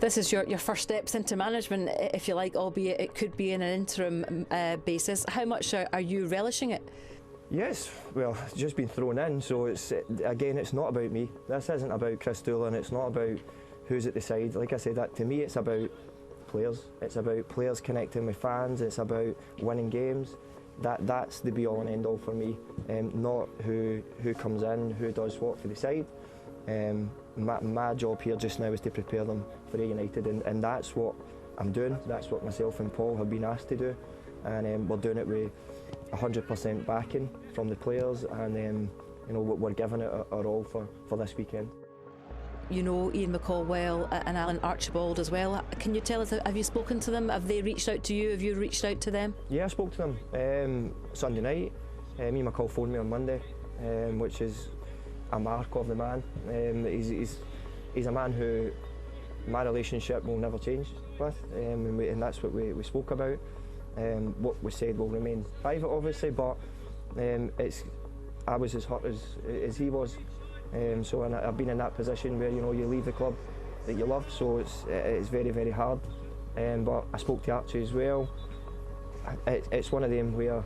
This is your first steps into management, if you like, albeit it could be in an interim basis. How much are you relishing it? Yes, well, it's just been thrown in, so it's not about me. This isn't about Kris Doolan, it's not about who's at the side. Like I said, that to me it's about players. It's about players connecting with fans, it's about winning games. That's the be all and end all for me, not who comes in, who does what for the side. My job here just now is to prepare them for United, and that's what I'm doing. That's what myself and Paul have been asked to do, and we're doing it with 100% backing from the players, and we're giving it our all for this weekend. You know Ian McCall well, and Alan Archibald as well. Can you tell us, have you spoken to them? Have they reached out to you? Have you reached out to them? Yeah, I spoke to them Sunday night. Ian McCall phoned me on Monday, which is a mark of the man. He's a man who my relationship will never change with, and that's what we spoke about. What we said will remain private, obviously, but I was as hurt as he was. So I've been in that position where you leave the club that you love, so it's very, very hard. But I spoke to Archie as well. It's one of them where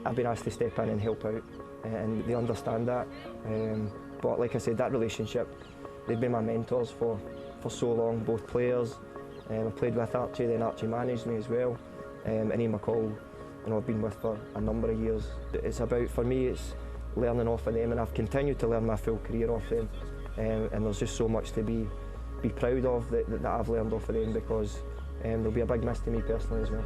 I've been asked to step in and help out, and they understand that. But like I said, that relationship, they've been my mentors for so long, both players. I played with Archie, then Archie managed me as well. And Ian McCall, I've been with for a number of years. It's about, for me, it's learning off of them, and I've continued to learn my full career off them. And there's just so much to be proud of that I've learned off of them, because there'll be a big miss to me personally as well.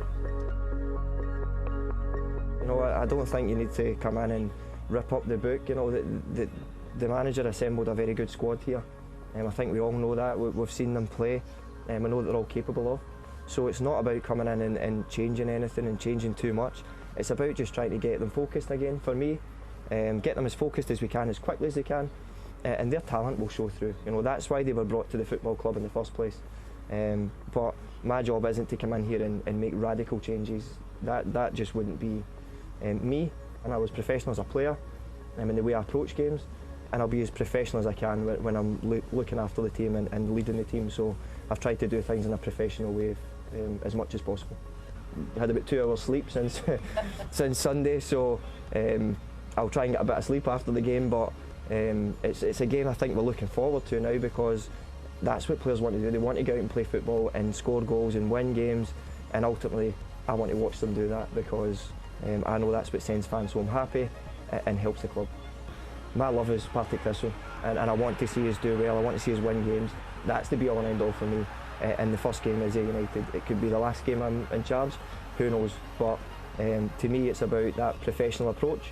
I don't think you need to come in and rip up the book. The manager assembled a very good squad here. I think we all know that. We've seen them play, and we know that they're all capable of. So it's not about coming in and changing anything and changing too much. It's about just trying to get them focused again, for me. Get them as focused as we can, as quickly as they can, and their talent will show through. That's why they were brought to the football club in the first place. But my job isn't to come in here and make radical changes. That just wouldn't be me. And I was professional as a player, in the way I approach games, and I'll be as professional as I can when I'm looking after the team and leading the team. So I've tried to do things in a professional way as much as possible. I had about 2 hours sleep since Sunday, so I'll try and get a bit of sleep after the game, but it's a game I think we're looking forward to now, because that's what players want to do. They want to go out and play football and score goals and win games, and ultimately I want to watch them do that, because I know that's what sends fans home happy and helps the club. My love is Partick Thistle, and I want to see us do well. I want to see us win games. That's the be all and end all for me. And the first game is United. It could be the last game I'm in charge, who knows, but to me it's about that professional approach,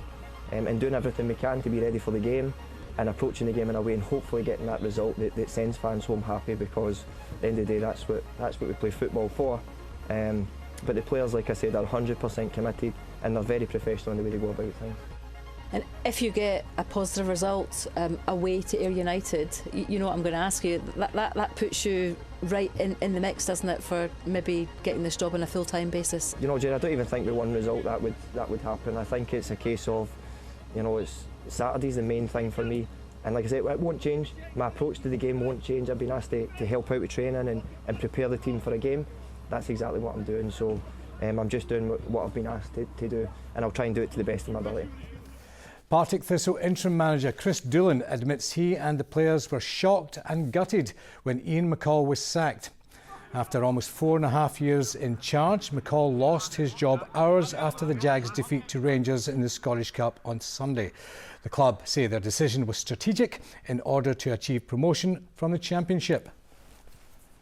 and doing everything we can to be ready for the game, and approaching the game in a way and hopefully getting that result that sends fans home happy, because at the end of the day that's what we play football for. But the players, like I said, are 100% committed, and they're very professional in the way they go about things. And if you get a positive result away to Ayr United, you know what I'm going to ask you, that puts you right in the mix, doesn't it, for maybe getting this job on a full-time basis? Jerry, I don't even think with one result that would happen. I think it's a case of, it's Saturday's the main thing for me, and like I said, it won't change. My approach to the game won't change. I've been asked to help out with training and prepare the team for a game. That's exactly what I'm doing, so I'm just doing what I've been asked to do, and I'll try and do it to the best of my ability. Partick Thistle interim manager Kris Doolan admits he and the players were shocked and gutted when Ian McCall was sacked. After almost 4.5 years in charge, McCall lost his job hours after the Jags' defeat to Rangers in the Scottish Cup on Sunday. The club say their decision was strategic in order to achieve promotion from the Championship.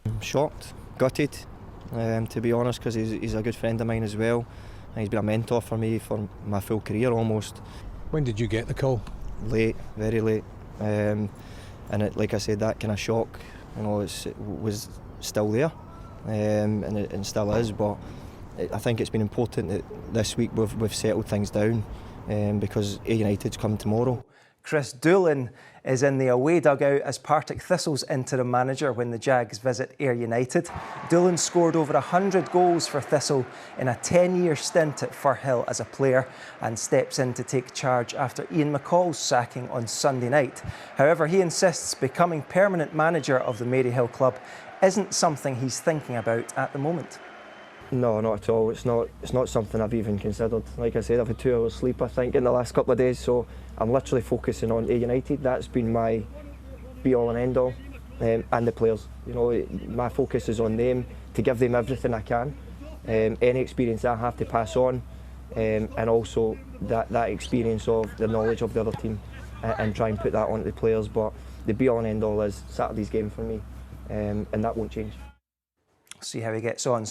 I'm shocked, gutted, to be honest, because he's a good friend of mine as well. And he's been a mentor for me for my full career almost. When did you get the call? Late, very late, and like I said, that kind of shock, it was still there, and it still is. But I think it's been important that this week we've settled things down, because Ayr United's come tomorrow. Kris Doolan is in the away dugout as Partick Thistle's interim manager when the Jags visit Ayr United. Doolan scored over 100 goals for Thistle in a 10-year stint at Firhill as a player and steps in to take charge after Ian McCall's sacking on Sunday night. However, he insists becoming permanent manager of the Maryhill club isn't something he's thinking about at the moment. No, not at all. It's not something I've even considered. Like I said, I've had 2 hours sleep, I think, in the last couple of days, so I'm literally focusing on Ayr United. That's been my be-all and end-all, and the players. You know, my focus is on them, to give them everything I can, any experience I have to pass on, and also that experience of the knowledge of the other team, and try and put that onto the players. But the be-all and end-all is Saturday's game for me, and that won't change. See how he gets on.